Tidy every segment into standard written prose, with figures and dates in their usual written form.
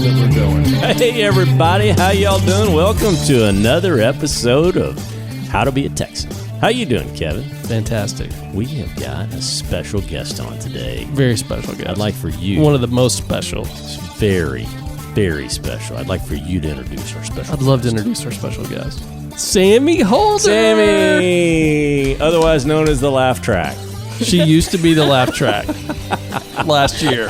that we're going. Hey everybody, how y'all doing? Welcome to another episode of How to Be a Texan. How you doing, Kevin? Fantastic. We have got a special guest on today. Very special guest. I'd like for you... One of the most special. Very, very special. I'd like for you to introduce our special I'd love to introduce our special guest. Sami Holder! Sami! Otherwise known as the Laugh Track. She used to be the laugh track last year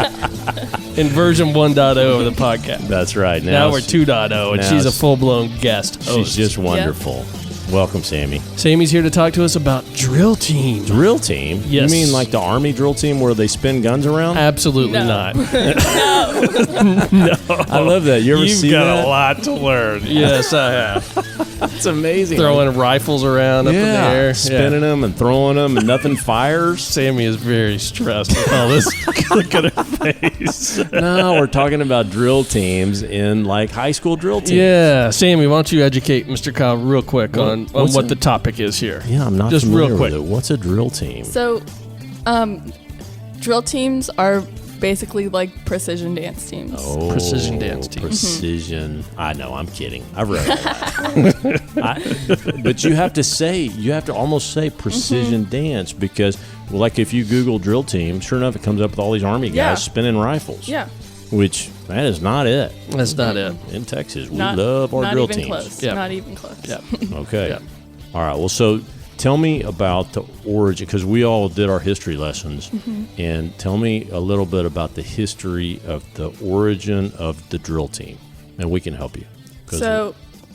in version 1.0 of the podcast. That's right. Now we're 2.0, and she's a full-blown guest host. She's just wonderful. Yep. Welcome, Sami. Sami's here to talk to us about drill team. Drill team? Yes. You mean like the Army drill team where they spin guns around? Absolutely not. No. I love that. You ever see that? You've got a lot to learn. Yes, I have. That's amazing. Throwing rifles around up in the air. Spinning them and throwing them and nothing fires. Sami is very stressed with all this. Look at her face. No, we're talking about drill teams in like high school drill teams. Yeah. Sami, why don't you educate Mr. Kyle real quick on what the topic is here? Yeah, I'm not just familiar real quick. with it. What's a drill team? So, drill teams are basically like precision dance teams. Oh, precision dance teams. Precision. I know, I'm kidding. I've read all that. But you have to almost say precision dance because, well, like if you Google drill team, sure enough, it comes up with all these Army guys spinning rifles. Yeah. Which, that is not it. That's not it. In Texas, we love our drill teams. Close. Yep. Not even close. Yep. Okay. Yep. All right. Well, so tell me about the origin, because we all did our history lessons, and tell me a little bit about the history of the origin of the drill team, and we can help you.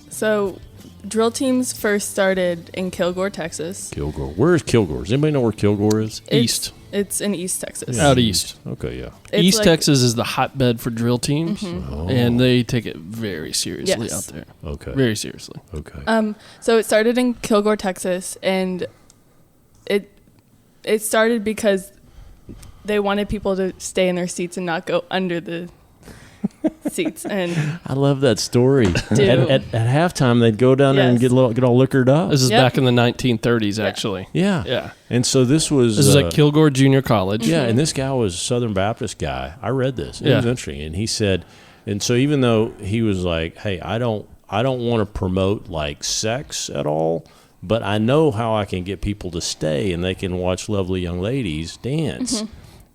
So drill teams first started in Kilgore, Texas. Kilgore. Where is Kilgore? Does anybody know where Kilgore is? East. It's in East Texas. Out east. Okay, yeah. It's East like, Texas is the hotbed for drill teams, and they take it very seriously out there. Okay. Very seriously. Okay. So it started in Kilgore, Texas, and it started because they wanted people to stay in their seats and not go under the seats. And I love that story. At halftime, they'd go down there and get all liquored up. This is back in the 1930s, actually. Yeah. Yeah. And so this was at Kilgore Junior College. Yeah, and this guy was a Southern Baptist guy. I read this. It was interesting. And he said, and so even though he was like, hey, I don't want to promote like sex at all, but I know how I can get people to stay and they can watch lovely young ladies dance.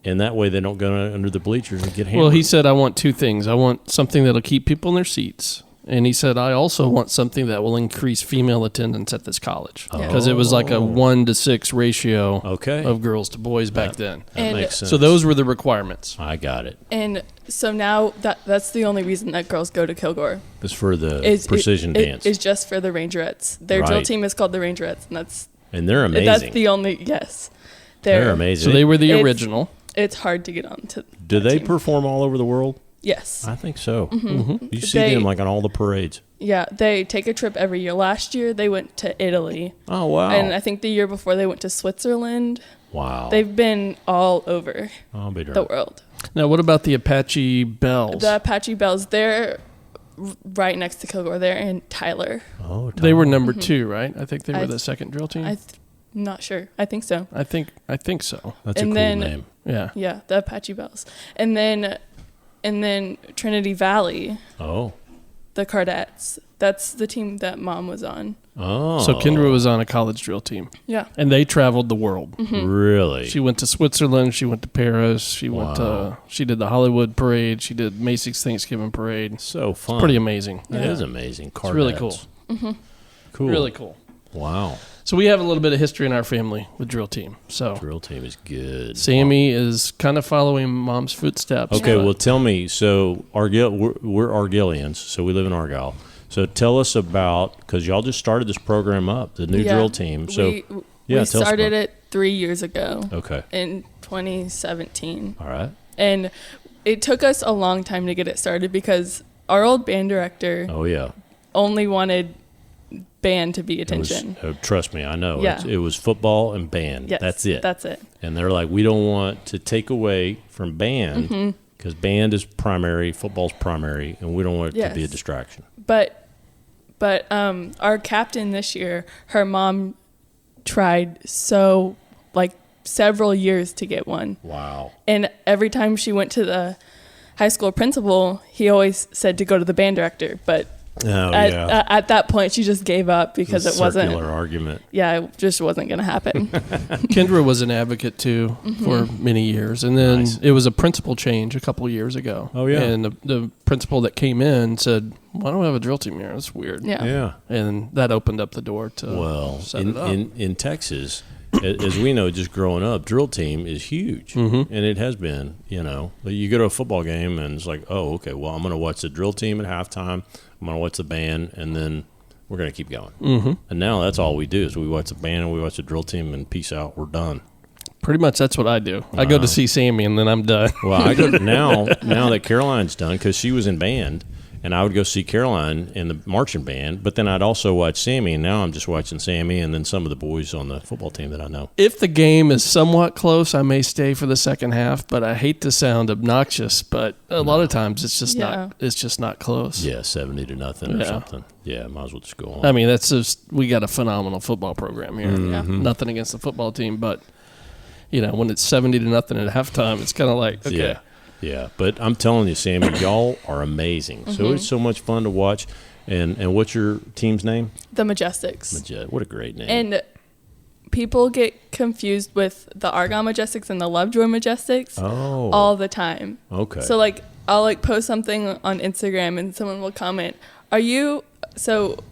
And that way they don't go under the bleachers and get hammered. Well, he said, I want two things. I want something that'll keep people in their seats. And he said, I also want something that will increase female attendance at this college. Because it was like a 1-to-6 ratio of girls to boys back then. That makes sense. So those were the requirements. I got it. And so now that's the only reason that girls go to Kilgore. It's for the precision dance. It's just for the Rangerettes. Their drill team is called the Rangerettes, and they're amazing. That's the only They're amazing. So they were the original. It's hard to get on to. Do they perform all over the world? Yes. I think so. You see them like on all the parades. Yeah, they take a trip every year. Last year they went to Italy. Oh, wow. And I think the year before they went to Switzerland. Wow. They've been all over the world. Now, what about the Apache Bells? The Apache Bells, they're right next to Kilgore. They're in Tyler. Oh, Tyler. They were number 2, right? I think they were the second drill team. I'm not sure. I think so. I think so. That's a cool name. Yeah. Yeah, the Apache Bells. And then Trinity Valley. Oh. The Cardettes. That's the team that Mom was on. Oh. So Kendra was on a college drill team. Yeah. And they traveled the world. Really? She went to Switzerland. She went to Paris. She she did the Hollywood Parade. She did Macy's Thanksgiving Parade. So fun. It's pretty amazing. It is amazing. Cardettes. It's really cool. Cool. Really cool. Wow. So we have a little bit of history in our family with drill team. So drill team is good. Sami is kind of following Mom's footsteps. Okay, well, tell me. So we're Argyllians, so we live in Argyle. So tell us about, because y'all just started this program up, the new drill team. So we started it 3 years ago. Okay. In 2017. All right. And it took us a long time to get it started because our old band director only wanted band to be attention. Trust me, I know. Yeah. It was football and band. Yes, that's it. That's it. And they're like, we don't want to take away from band because band is primary, football's primary, and we don't want it to be a distraction. But our captain this year, her mom tried several years to get one. Wow. And every time she went to the high school principal, he always said to go to the band director, but at that point, she just gave up because it wasn't. Circular argument. Yeah, it just wasn't going to happen. Kendra was an advocate too for many years, and then it was a principal change a couple of years ago. Oh yeah, and the principal that came in said, "Why don't we have a drill team here? That's weird." Yeah, and that opened up the door to set it up. In Texas. As we know, just growing up, drill team is huge, and it has been. You know, you go to a football game and it's like, oh, okay, well, I'm going to watch the drill team at halftime. I'm going to watch the band, and then we're going to keep going. And now that's all we do is we watch the band and we watch the drill team, and peace out, we're done. Pretty much that's what I do. I go to see Sami, and then I'm done. Well, I go now that Caroline's done, because she was in band. And I would go see Caroline in the marching band, but then I'd also watch Sami, and now I'm just watching Sami and then some of the boys on the football team that I know. If the game is somewhat close, I may stay for the second half, but I hate to sound obnoxious, but a lot of times it's just not close. Yeah, 70-0 or something. Yeah, might as well just go on. I mean, that's just, we got a phenomenal football program here. Nothing against the football team, but you know, when it's 70-0 at halftime, it's kind of like, okay. Yeah. Yeah, but I'm telling you, Sami, y'all are amazing. So it's so much fun to watch. And what's your team's name? The Majestics. What a great name. And people get confused with the Argonne Majestics and the Lovejoy Majestics all the time. Okay. So, like, I'll, like, post something on Instagram and someone will comment, are you – so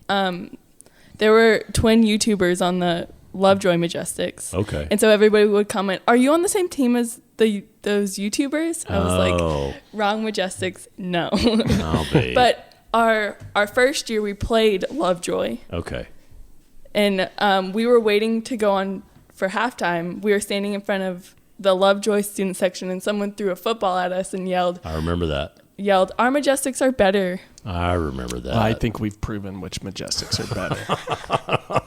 there were twin YouTubers on the Lovejoy Majestics. Okay. And so everybody would comment, are you on the same team as those YouTubers? I was like, wrong Majestics, no. Oh, babe. But our first year we played Lovejoy. Okay. And we were waiting to go on for halftime. We were standing in front of the Lovejoy student section, and someone threw a football at us and yelled. I remember that. Yelled, our Majestics are better. I remember that. I think we've proven which Majestics are better.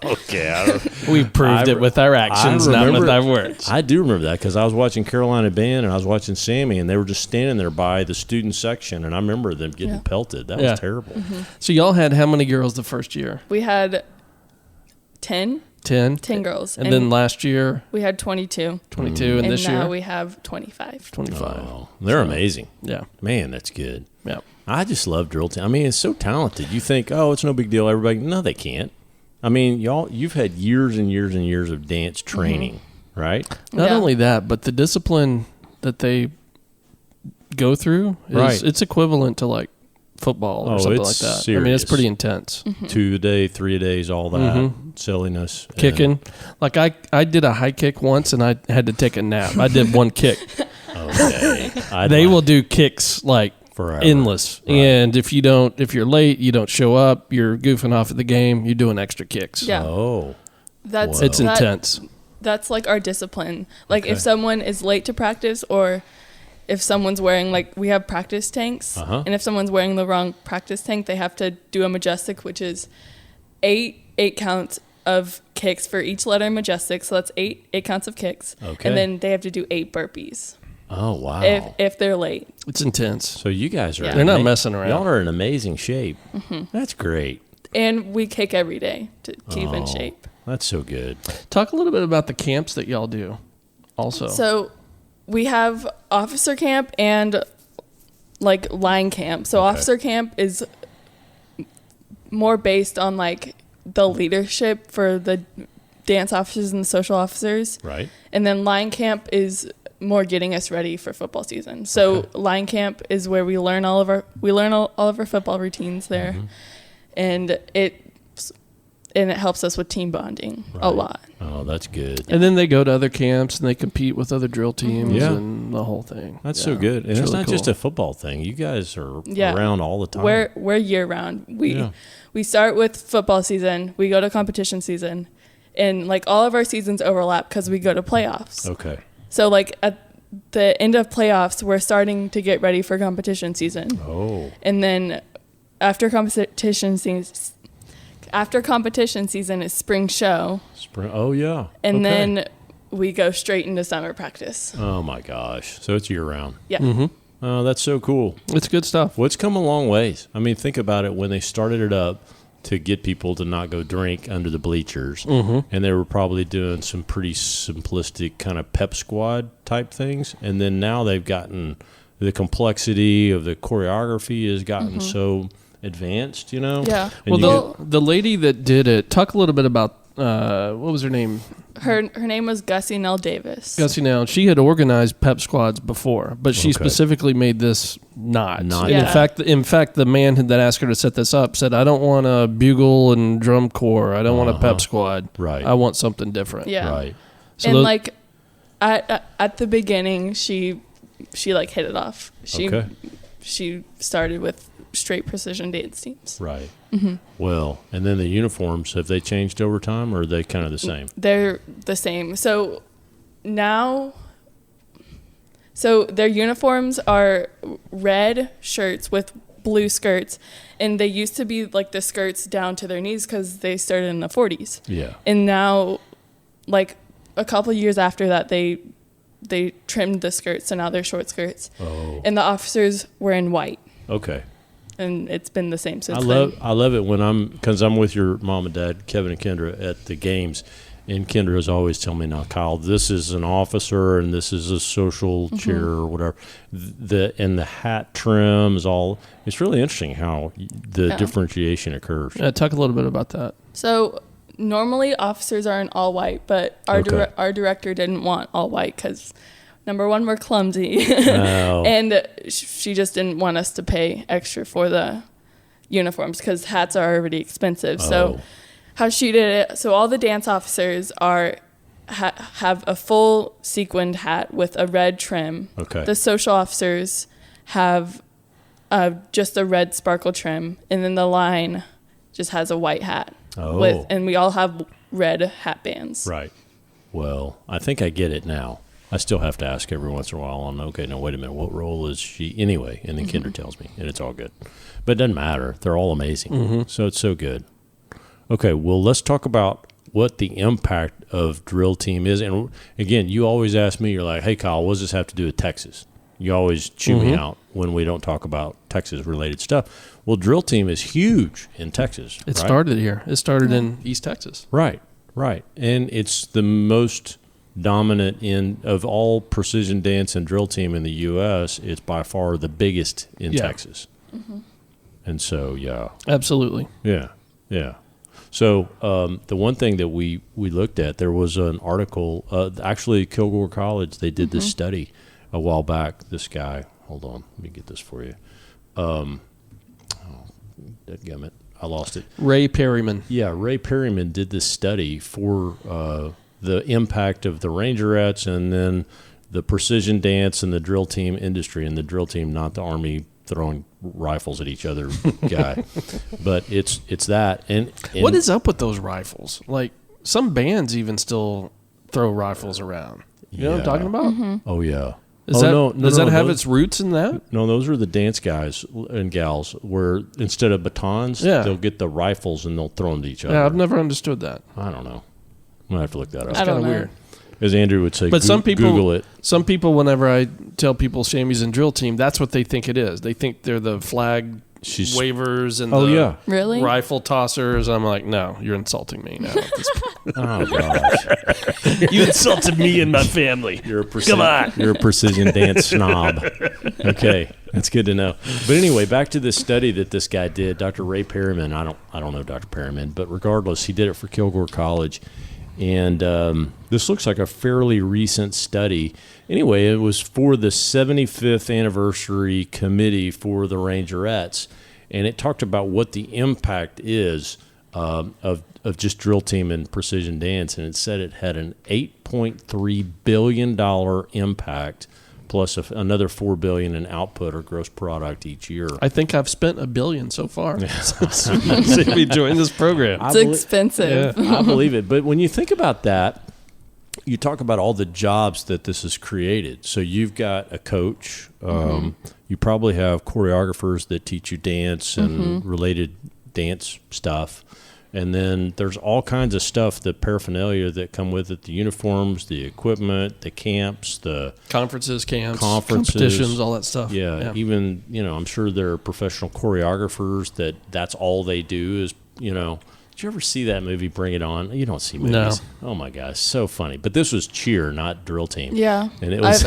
Okay. We've proved it with our actions, not with our words. I do remember that, because I was watching Carolina band and I was watching Sami, and they were just standing there by the student section, and I remember them getting pelted. That was terrible. So y'all had how many girls the first year? We had 10. 10 girls. And then last year? We had 22. 22, and this year? And now we have 25. 25. Oh, they're amazing. Yeah. Man, that's good. Yeah. I just love drill team. I mean, it's so talented. You think, oh, it's no big deal. Everybody, no, they can't. I mean, y'all, you've had years and years and years of dance training, right? Not only that, but the discipline that they go through, it's equivalent to like football or something like that. Serious. I mean, it's pretty intense. 2 a day, 3 a days, all that silliness. Kicking. Like I did a high kick once, and I had to take a nap. I did one kick. Okay. They will do kicks like forever. Endless. Right. And if you're late, you don't show up, you're goofing off at the game, you're doing extra kicks. Yeah. Oh. It's intense. That's like our discipline. Like if someone is late to practice, or if someone's wearing, like, we have practice tanks, and if someone's wearing the wrong practice tank, they have to do a majestic, which is eight counts of kicks for each letter Majestic. So that's eight counts of kicks. Okay. And then they have to do 8 burpees. Oh, wow. If they're late. It's intense. So you guys are... They're not messing around. Y'all are in amazing shape. That's great. And we kick every day to keep in shape. That's so good. Talk a little bit about the camps that y'all do also. So we have officer camp and like line camp. So officer camp is more based on like the leadership for the dance officers and the social officers. Right. And then line camp is more getting us ready for football season. So line camp is where we learn all of our football routines there. And it helps us with team bonding a lot. Oh, that's good. And then they go to other camps and they compete with other drill teams and the whole thing. That's so good. And it's really not just a football thing. You guys are around all the time. We're year round. We start with football season. We go to competition season. And like all of our seasons overlap because we go to playoffs. Okay. So like at the end of playoffs, we're starting to get ready for competition season. Oh. And then after competition season is spring show. Oh, yeah. And then we go straight into summer practice. Oh, my gosh. So it's year-round. Yeah. Mm-hmm. Oh, that's so cool. It's good stuff. Well, it's come a long ways. I mean, think about it. When they started it up to get people to not go drink under the bleachers, and they were probably doing some pretty simplistic kind of pep squad type things, and then now they've gotten the complexity of the choreography has gotten so advanced, Yeah. And the lady that did it, talk a little bit about, what was her name? Her name was Gussie Nell Davis. Gussie Nell. She had organized pep squads before, but she specifically made this not. Yeah. In fact, the man that asked her to set this up said, "I don't want a bugle and drum corps. I don't want a pep squad. Right. I want something different." Yeah. Right. So And at the beginning, she like hit it off. She started with straight precision dance teams. Right. Well, and then the uniforms, have they changed over time, or are they kind of the same? They're the same. So now, their uniforms are red shirts with blue skirts, and they used to be like the skirts down to their knees because they started in the 40s. Yeah. And now, like a couple of years after that, they trimmed the skirts, so now they're short skirts. Oh. And the officers were in white. Okay. And it's been the same since then. I love it when because I'm with your mom and dad, Kevin and Kendra, at the games, and Kendra is always telling me, "Now, Kyle, this is an officer and this is a social cheer or whatever." And the hat trim is all. It's really interesting how the differentiation occurs. Yeah, talk a little bit about that. So normally officers are in all white, but our director didn't want all white because, number one, we're clumsy. Oh. And she just didn't want us to pay extra for the uniforms because hats are already expensive. Oh. So how she did it, so all the dance officers have a full sequined hat with a red trim. Okay. The social officers have just a red sparkle trim, and then the line just has a white hat. Oh. And we all have red hat bands. Right. Well, I think I get it now. I still have to ask every once in a while on, okay, now wait a minute, what role is she? Anyway, and then Kendra tells me, and it's all good. But it doesn't matter. They're all amazing. So it's so good. Okay, well, let's talk about what the impact of drill team is. And again, you always ask me, you're like, "Hey, Kyle, what does this have to do with Texas?" You always chew me out when we don't talk about Texas-related stuff. Well, drill team is huge in Texas. It started here. It started in East Texas. Right. And it's the most dominant of all precision dance and drill team in the U.S. It's by far the biggest in Texas. And so, yeah. Absolutely. Yeah. So the one thing that we looked at, there was an article, actually Kilgore College, they did this study a while back. This guy, hold on, let me get this for you. Dadgummit, I lost it. Ray Perryman. Yeah, Ray Perryman did this study for the impact of the Rangerettes and then the precision dance and the drill team industry, and the drill team, not the Army throwing rifles at each other guy, but it's that. And what is up with those rifles? Like, some bands even still throw rifles around. You know what I'm talking about? Oh yeah. Does that have its roots in that? No, those are the dance guys and gals where instead of batons, they'll get the rifles and they'll throw them to each other. Yeah, I've never understood that. I don't know. I'm going to have to look that up. It's kind of weird. As Andrew would say, but some people, Google it. Some people, whenever I tell people Sammy's in drill team, that's what they think it is. They think they're the flag wavers and really? rifle tossers. I'm like, no, you're insulting me now. At this point. Oh, gosh. You insulted me and my family. Come on. You're a precision dance snob. Okay, that's good to know. But anyway, back to this study that this guy did, Dr. Ray Perryman. I don't know Dr. Perryman, but regardless, he did it for Kilgore College. And this looks like a fairly recent study. Anyway, it was for the 75th anniversary committee for the Rangerettes, and it talked about what the impact is of just drill team and precision dance, and it said it had an $8.3 billion impact plus another $4 billion in output or gross product each year. I think I've spent $1 billion so far since we joined this program. It's expensive. Yeah, I believe it. But when you think about that, you talk about all the jobs that this has created. So you've got a coach. You probably have choreographers that teach you dance and related dance stuff. And then there's all kinds of stuff, the paraphernalia that come with it, the uniforms, the equipment, the camps, the conferences, camps, competitions, all that stuff. Yeah. Even, I'm sure there are professional choreographers that's all they do is, Did you ever see that movie, Bring It On? You don't see movies. No. Oh, my gosh. So funny. But this was cheer, not drill team. Yeah. And it was...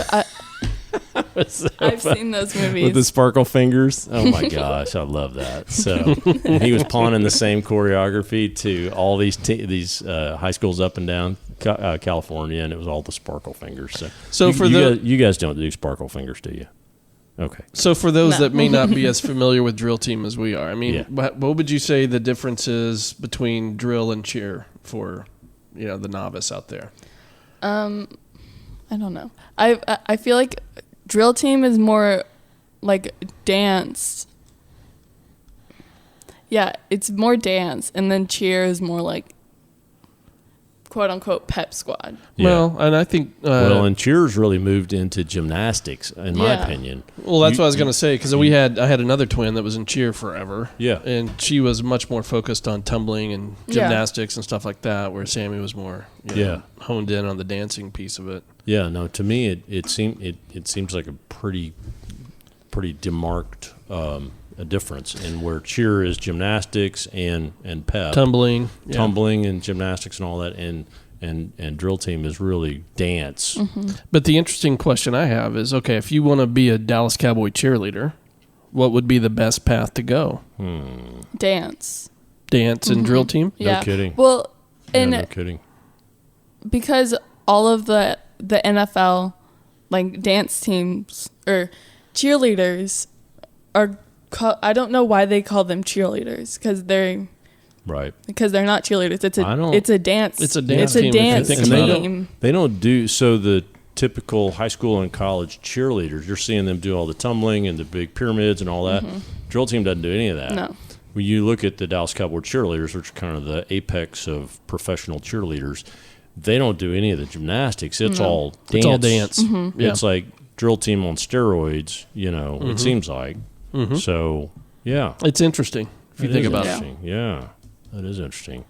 I've seen those movies. With the sparkle fingers. Oh, my gosh. I love that. So he was pawning the same choreography to all these high schools up and down California, and it was all the sparkle fingers. So you guys don't do sparkle fingers, do you? Okay. So for those that may not be as familiar with drill team as we are, I mean, what would you say the difference is between drill and cheer for, the novice out there? I don't know. I feel like drill team is more like dance. Yeah, it's more dance, and then cheer is more like quote unquote pep squad. Yeah. Well, and I think and cheer's really moved into gymnastics, in my opinion. Well, that's what I was going to say, because I had another twin that was in cheer forever. Yeah, and she was much more focused on tumbling and gymnastics and stuff like that, where Sami was more honed in on the dancing piece of it. Yeah, no, to me it seems like a pretty demarked a difference in where cheer is gymnastics and pep, tumbling and gymnastics and all that, and drill team is really dance. Mm-hmm. But the interesting question I have is, okay, if you want to be a Dallas Cowboy cheerleader, what would be the best path to go? Dance and drill team? No kidding. Well, and no kidding. Because all of the NFL like dance teams or cheerleaders are I don't know why they call them cheerleaders, because they're not cheerleaders. It's a dance. It's a dance team. They don't do so. The typical high school and college cheerleaders, you're seeing them do all the tumbling and the big pyramids and all that. Mm-hmm. Drill team doesn't do any of that. No. When you look at the Dallas Cowboy cheerleaders, which are kind of the apex of professional cheerleaders, they don't do any of the gymnastics. It's all dance. It's all dance. Mm-hmm. It's like drill team on steroids. It seems like. Mm-hmm. So, yeah. It's interesting if you think about it. Yeah, that is interesting.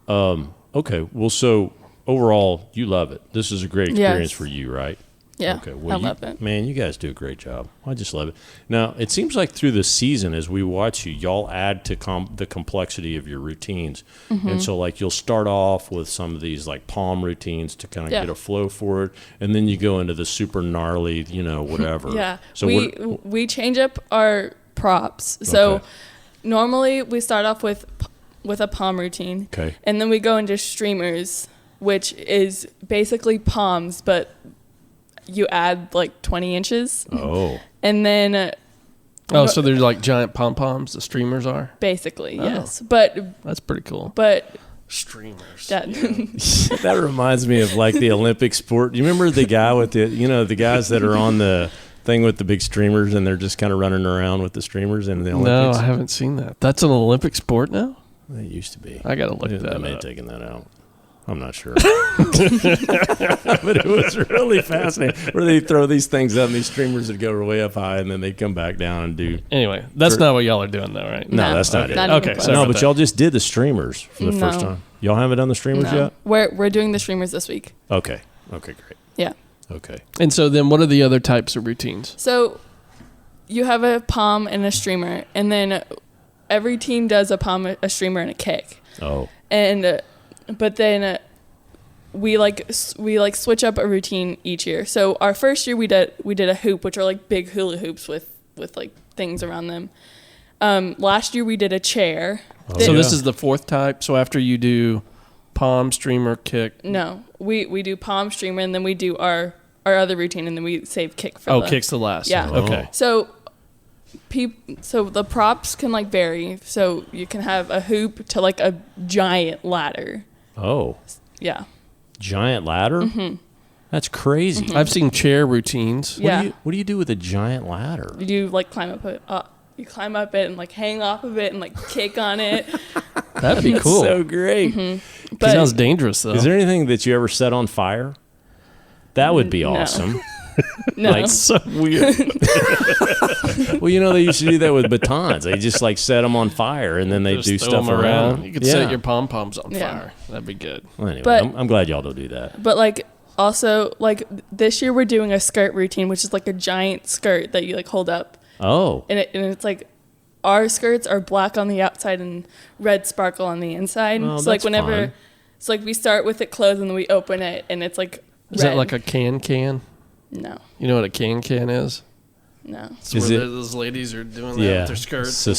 Okay, well, so overall, you love it. This is a great experience for you, right? Yeah, okay, well, I love it. Man, you guys do a great job. I just love it. Now, it seems like through the season, as we watch you, y'all add to the complexity of your routines. Mm-hmm. And so, like, you'll start off with some of these, like, palm routines to kind of get a flow for it, and then you go into the super gnarly, whatever. Yeah, so we change up our props. So normally we start off with a palm routine. Okay. And then we go into streamers, which is basically palms, but you add like 20 inches. Oh. And then... so they're like giant pom-poms, the streamers are? Basically, yes. But that's pretty cool. But... Streamers. That reminds me of like the Olympic sport. You remember the guy with the guys that are on the thing with the big streamers and they're just kind of running around with the streamers in the Olympics? No, I haven't seen that. That's an Olympic sport now? It used to be. I got to look that up. They may have taken that out. I'm not sure. But it was really fascinating where they throw these things up and these streamers would go way up high and then they come back down and do. Anyway, that's not what y'all are doing though, right? No, that's not it. Okay, no, but y'all just did the streamers for the first time. Y'all haven't done the streamers yet? We're doing the streamers this week. Okay, great. Yeah. Okay. And so then what are the other types of routines? So you have a palm and a streamer, and then every team does a palm, a streamer, and a kick. Oh. And but then we switch up a routine each year. So our first year we did a hoop, which are like big hula hoops with like things around them. Last year we did a chair. So this is the fourth type. So after you do palm, streamer, kick. No, we do palm, streamer, and then we do our other routine, and then we save kick for kick's the last. Yeah. Okay. So the props can like vary. So you can have a hoop to like a giant ladder. Oh. Yeah. Giant ladder? Mm-hmm. That's crazy. Mm-hmm. I've seen chair routines. Yeah. What do you do with a giant ladder? You like climb up it. You climb up it and like hang off of it and like kick on it. That'd be cool. So great. Mm-hmm. But sounds dangerous though. Is there anything that you ever set on fire? That would be awesome. No. Like, so weird. Well, they used to do that with batons. They just like set them on fire and then they do stuff around. You could set your pom-poms on fire. That'd be good. Well, anyway, I'm glad y'all don't do that. But like also like this year we're doing a skirt routine, which is like a giant skirt that you like hold up. Oh. And it's like our skirts are black on the outside and red sparkle on the inside. Oh, so like whenever fun. it's like we start with it closed and then we open it and it's like Is that like a can? No. You know what a can is? No. It's where those ladies are doing that with their skirts. So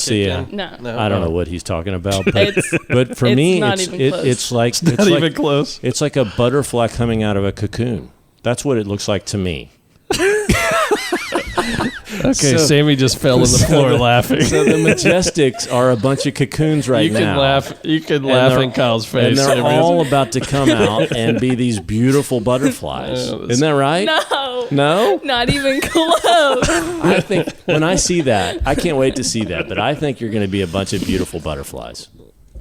No. I don't know what he's talking about, but for me, it's like it's not even close. It's like a butterfly coming out of a cocoon. That's what it looks like to me. Okay, Sammy just fell on the floor laughing. So the Majestics are a bunch of cocoons right now. You can laugh in Kyle's face. And they're all about to come out and be these beautiful butterflies. Isn't that right? No? Not even close. I think when I see that, I can't wait to see that, but I think you're going to be a bunch of beautiful butterflies.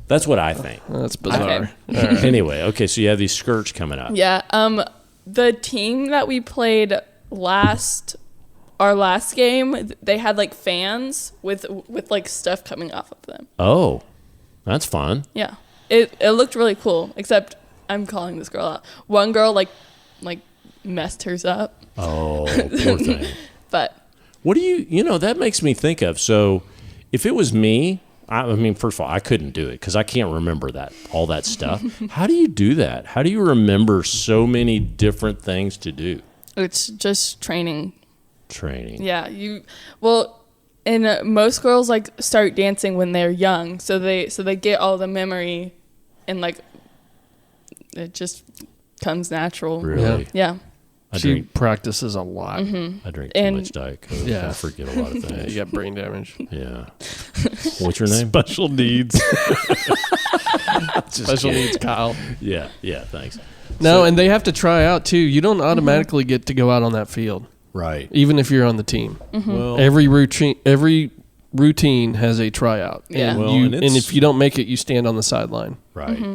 That's what I think. That's bizarre. Okay. Right. Anyway, okay, so you have these skirts coming up. Yeah. The team that we played our last game, they had like fans with like stuff coming off of them. Oh, that's fun. Yeah, it looked really cool. Except I'm calling this girl out. One girl like messed hers up. Oh, poor thing. But what do you know? That makes me think of. So, if it was me, I mean, first of all, I couldn't do it because I can't remember all that stuff. How do you do that? How do you remember so many different things to do? It's just training. Yeah, and most girls like start dancing when they're young, so they get all the memory, and like it just comes natural. Really? Yeah. She practices a lot. Mm-hmm. I drink too much Diet Coke. Yeah. I forget a lot of things. You got brain damage. Yeah. What's your name? Special needs. Special needs, Kyle. Yeah. Thanks. No, and they have to try out too. You don't automatically get to go out on that field. Right. Even if you're on the team. Mm-hmm. Well, every routine has a tryout. Yeah. And, and if you don't make it, you stand on the sideline. Right. Mm-hmm.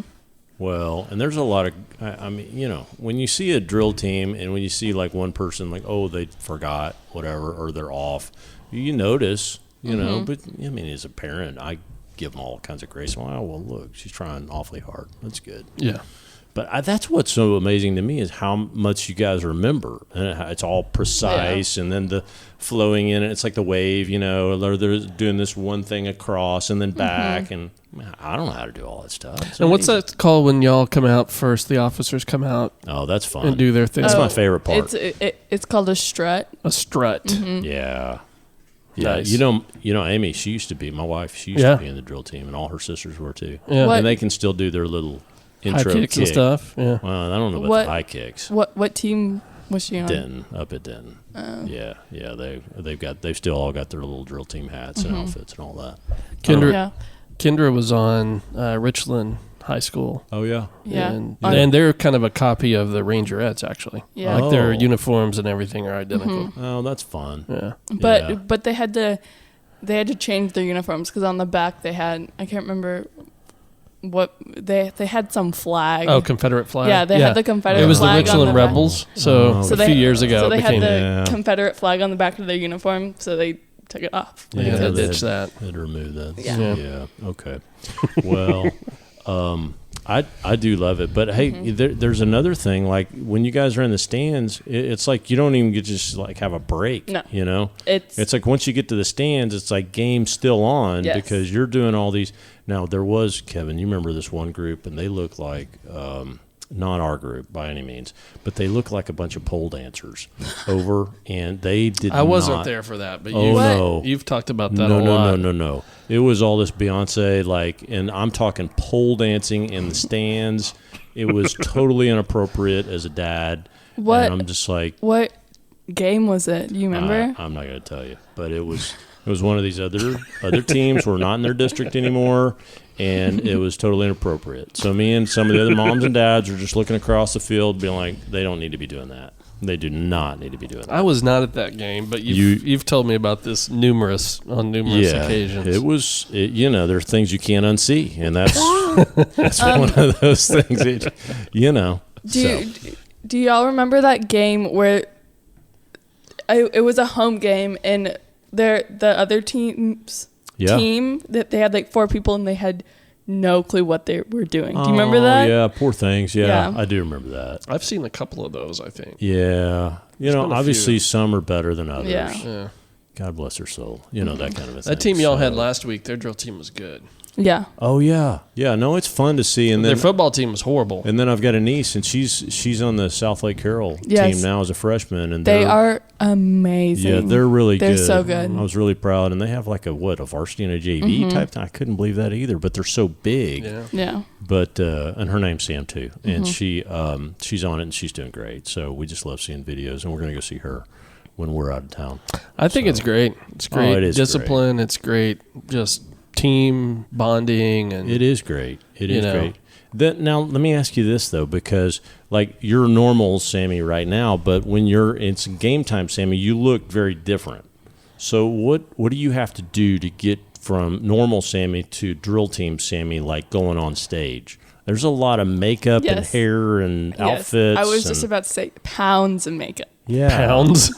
Well, and there's a lot of, I mean, when you see a drill team and when you see like one person like, oh, they forgot whatever, or they're off, you notice, know, but I mean, as a parent, I give them all kinds of grace. Well, look, she's trying awfully hard. That's good. Yeah. But that's what's so amazing to me is how much you guys remember. And it's all precise, and then the flowing in it. It's like the wave, or they're doing this one thing across and then back. And I don't know how to do all that stuff. And what's that called when y'all come out first? The officers come out. Oh, that's fun. And do their thing. That's my favorite part. It's called a strut. A strut. Mm-hmm. Yeah. Nice. You know, Amy. She used to be my wife. She used to be in the drill team, and all her sisters were too. Yeah. And they can still do their little intro high kicks and stuff. Yeah. Well, I don't know about the high kicks. What team was she on? Denton, up at Denton. Yeah. They've still all got their little drill team hats and outfits and all that. Kendra was on Richland High School. Oh yeah. Yeah. And they're kind of a copy of the Rangerettes, actually. Yeah. Like their uniforms and everything are identical. Mm-hmm. Oh, that's fun. Yeah. But they had to change their uniforms because on the back they had, I can't remember what they had some flag. Oh, Confederate flag. Yeah, they had the Confederate flag. It was the on Richland the Rebels. So a few years ago, so they became had the Confederate flag on the back of their uniform. So they took it off. They had to ditch that. Had to remove that. Yeah. Okay. Well, I do love it, but hey, there's another thing. Like when you guys are in the stands, it's like you don't even get to just like have a break. No. It's like once you get to the stands, it's like game's still on because you're doing all these. Now there was Kevin. You remember this one group, and they look like. Not our group by any means, but they look like a bunch of pole dancers over, and they did not. I wasn't there for that, but you've talked about that a lot. No. It was all this Beyonce, and I'm talking pole dancing in the stands. It was totally inappropriate as a dad. What? And I'm just like. What game was it? Do you remember? I'm not going to tell you, but it was one of these other teams were not in their district anymore. And it was totally inappropriate. So me and some of the other moms and dads were just looking across the field being like, they don't need to be doing that. They do not need to be doing that. I was not at that game, but you've told me about this on numerous occasions. It was, there are things you can't unsee. And that's one of those things, Do y'all remember that game where it was a home game and the other teams... team that they had like 4 people and they had no clue what they were doing. Do you remember that? Yeah, poor things. Yeah, I do remember that. I've seen a couple of those, I think. Yeah. Obviously some are better than others. Yeah. God bless their soul. That kind of a thing. That team y'all had last week, their drill team was good. Yeah. Oh yeah, yeah. No, it's fun to see. And then their football team was horrible. And then I've got a niece, and she's on the South Lake Carroll team now as a freshman, and they are amazing. Yeah, they're really good. They're so good. I was really proud, and they have like a varsity and a JV type thing. I couldn't believe that either, but they're so big. Yeah. But and her name's Sam too, and she's on it, and she's doing great. So we just love seeing videos, and we're gonna go see her when we're out of town. I think it's great. It's great. It is discipline. great. It's great. Just team bonding, and it is great. It is great. Now let me ask you this though, because like you're normal, Sammy, right now, but when it's game time, Sammy, you look very different. So what do you have to do to get from normal Sammy to drill team Sammy, like going on stage? There's a lot of makeup and hair and outfits. I was just about to say pounds of makeup. Yeah, pounds.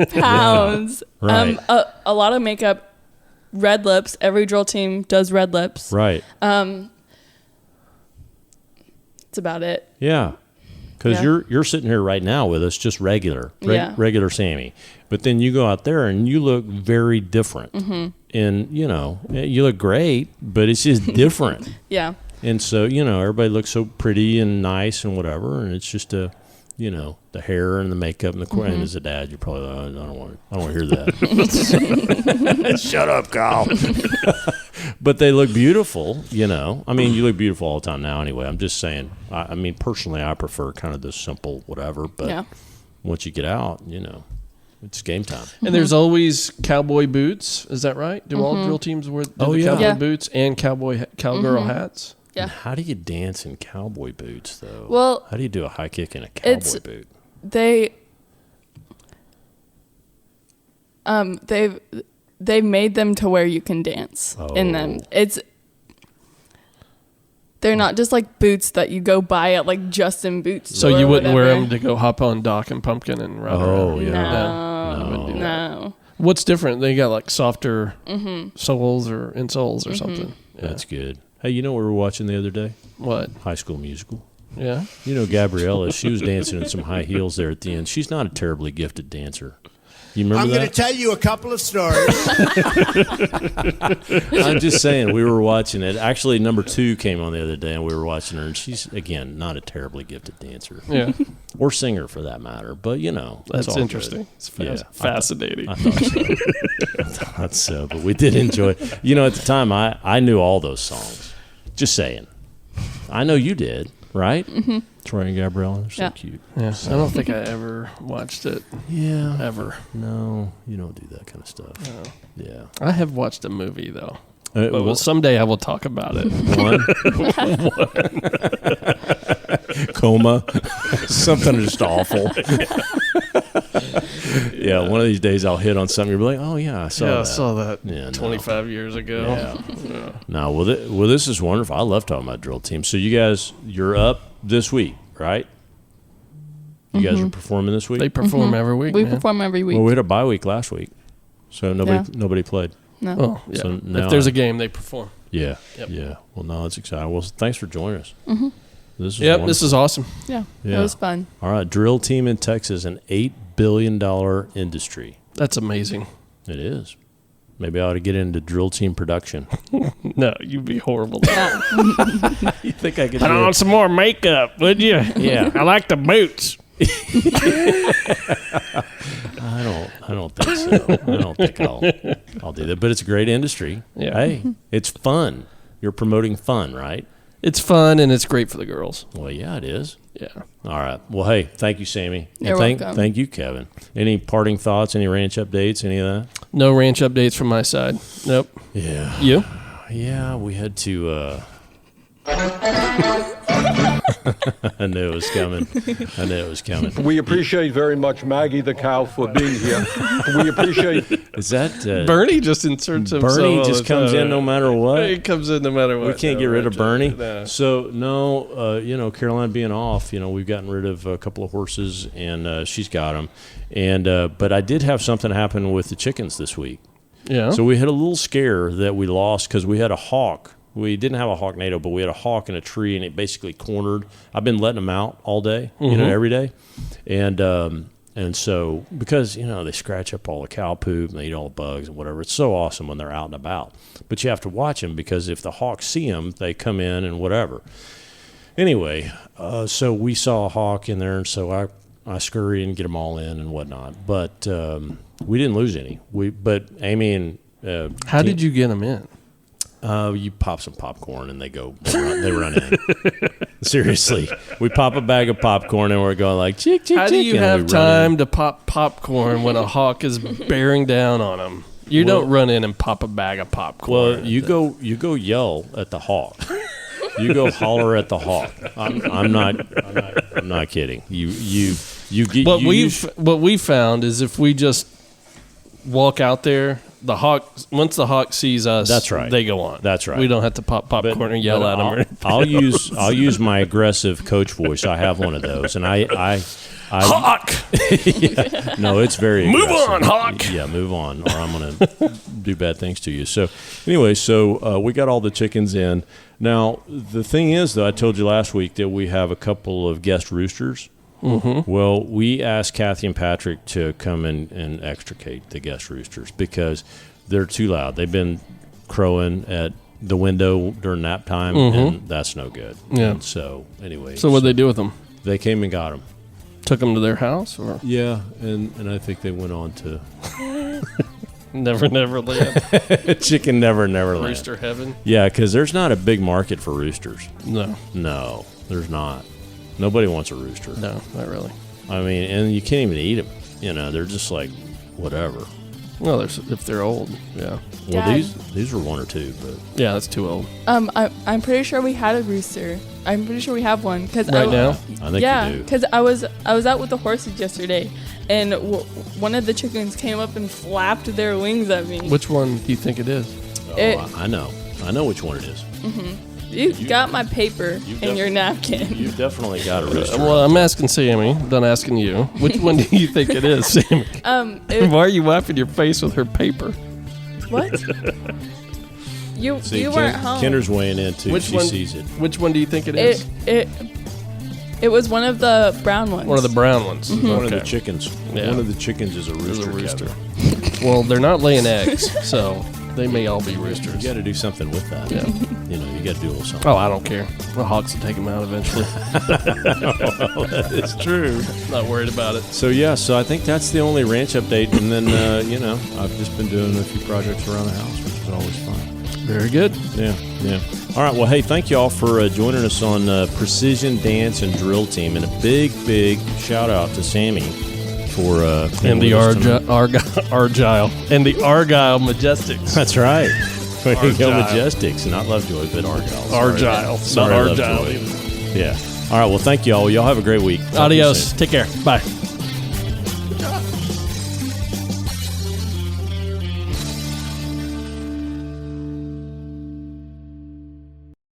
Pounds. Right. A lot of makeup. Red lips. Every drill team does red lips. Right. That's about it. Yeah. Because you're sitting here right now with us, just regular Sammy. But then you go out there and you look very different. And, you look great, but it's just different. Yeah. And so, everybody looks so pretty and nice and whatever. And it's just the hair and the makeup and and as a dad, you're probably like, I don't want to hear that. Shut up, Kyle. But they look beautiful, I mean, you look beautiful all the time now anyway. I'm just saying, I mean, personally, I prefer kind of the simple whatever. But once you get out, it's game time. And there's always cowboy boots. Is that right? Do all drill teams wear cowboy boots and cowgirl hats? Yeah. And how do you dance in cowboy boots, though? Well, how do you do a high kick in a cowboy boot? They've made them to where you can dance in them. They're not just like boots that you go buy at like Justin Boots. So you wouldn't wear them to go hop on Doc and Pumpkin and run around? Oh, yeah. No. What's different? They got like softer soles or insoles or something. Yeah. That's good. Hey, you know what we were watching the other day? What? High School Musical. Yeah. Gabriella, she was dancing in some high heels there at the end. She's not a terribly gifted dancer. You remember that? I'm going to tell you a couple of stories. I'm just saying, we were watching it. Actually, number 2 came on the other day, and we were watching her, and she's, again, not a terribly gifted dancer. Yeah. Or singer, for that matter. But, that's all interesting. Good. It's fascinating. I thought so. I thought so, but we did enjoy it. At the time, I knew all those songs. Just saying. I know you did, right? Mm-hmm. Troy and Gabriella, they're so cute. Yeah, I don't think I ever watched it. Yeah. Ever. No, you don't do that kind of stuff. No. Yeah. I have watched a movie, though. Well, someday I will talk about it. One. Coma. Something just awful. Yeah, one of these days I'll hit on something. You'll be like, "Oh yeah, I saw that." Yeah, 25 years ago. Yeah. No, well, this is wonderful. I love talking about drill teams. So you guys, you're up this week, right? You guys are performing this week. They perform every week. We perform every week. Well, we had a bye week last week, so nobody played. No. Oh, yeah. So now if there's a game, they perform. Yeah. Yep. Yeah. Well, no, it's exciting. Well, thanks for joining us. Mm-hmm. This is wonderful. This is awesome. Yeah. It was fun. All right, drill team in Texas, an $8 billion industry. That's amazing. It is. Maybe I ought to get into drill team production. No, you'd be horrible. You think I could put on some more makeup, would you? Yeah. I like the boots. I don't think so. I don't think I'll do that. But it's a great industry. Yeah. Hey, it's fun. You're promoting fun, right? It's fun and it's great for the girls. Well, yeah, it is. Yeah. All right. Well, hey, thank you, Sammy. You're welcome. Thank you, Kevin. Any parting thoughts? Any ranch updates? Any of that? No ranch updates from my side. Nope. Yeah. You? Yeah, we had to. I knew it was coming. We appreciate very much Maggie the cow for being here. We appreciate. Is that Bernie just inserts himself? Bernie just comes in no matter what. He comes in no matter what. We can't get rid of Bernie. No. So Caroline being off, we've gotten rid of a couple of horses, and she's got them. And but I did have something happen with the chickens this week. Yeah. So we had a little scare that we lost because we had a hawk. We didn't have a hawk-nado, but we had a hawk in a tree, and it basically cornered. I've been letting them out all day, every day. And And so, because, they scratch up all the cow poop and they eat all the bugs and whatever. It's so awesome when they're out and about. But you have to watch them because if the hawks see them, they come in and whatever. Anyway, so we saw a hawk in there, and so I scurry and get them all in and whatnot. But we didn't lose any. But Amy and how did you get them in? You pop some popcorn and they run in. Seriously, we pop a bag of popcorn and we're going like chick chick. How do you have time to pop popcorn when a hawk is bearing down on them? You don't run in and pop a bag of popcorn. Well, you go yell at the hawk. You go holler at the hawk. I'm not kidding. You get what we found is if we just walk out there, once the hawk sees us, that's right. They go on. That's right. We don't have to pop popcorn and yell at them. Or anything. I'll use my aggressive coach voice. I have one of those, and I hawk. Yeah, no, it's very move aggressive. on, hawk. Yeah, move on, or I'm gonna do bad things to you. So anyway, we got all the chickens in. Now the thing is, though, I told you last week that we have a couple of guest roosters. Mm-hmm. Well, we asked Kathy and Patrick to come and extricate the guest roosters because they're too loud. They've been crowing at the window during nap time, and that's no good. Yeah. And so anyway. So what'd they do with them? They came and got them. Took them to their house? Or? Yeah, and I think they went on to... Never Land. Chicken Never Land. Rooster heaven? Yeah, because there's not a big market for roosters. No, there's not. Nobody wants a rooster. No, not really. I mean, and you can't even eat them. They're just like whatever. Well, if they're old, yeah. Well, Dad. these were 1 or 2, but yeah, that's too old. I'm pretty sure we had a rooster. I'm pretty sure we have one. Now? I think you do. Because I was out with the horses yesterday, and one of the chickens came up and flapped their wings at me. Which one do you think it is? I know which one it is. Mm-hmm. You got my paper in your napkin. You've definitely got a rooster. Well, I'm asking Sammy, done asking you. Which one do you think it is, Sammy? Why are you wiping your face with her paper? What? You weren't home. Kender's weighing in too. She sees it. Which one do you think it is? It was one of the brown ones. One of the brown ones. Mm-hmm. One of the chickens. Yeah. One of the chickens is a rooster. Well, they're not laying eggs, so they may all be roosters. You got to do something with that. Yeah. You got to do a little something. Oh, I don't care. The hawks will take them out eventually. Well, that is true. Not worried about it. So I think that's the only ranch update. And then, I've just been doing a few projects around the house, which is always fun. Very good. Yeah. All right. Well, hey, thank you all for joining us on Precision Dance and Drill Team. And a big shout out to Sami for and the Argyle and the Argyle Majestics. That's right. Way to go, Majestics. Not Lovejoy, but Argyle. Argyle. Sorry, not Argyle. Yeah. All right. Well, thank you all. Y'all have a great week. Adios. Take care. Bye. Good job.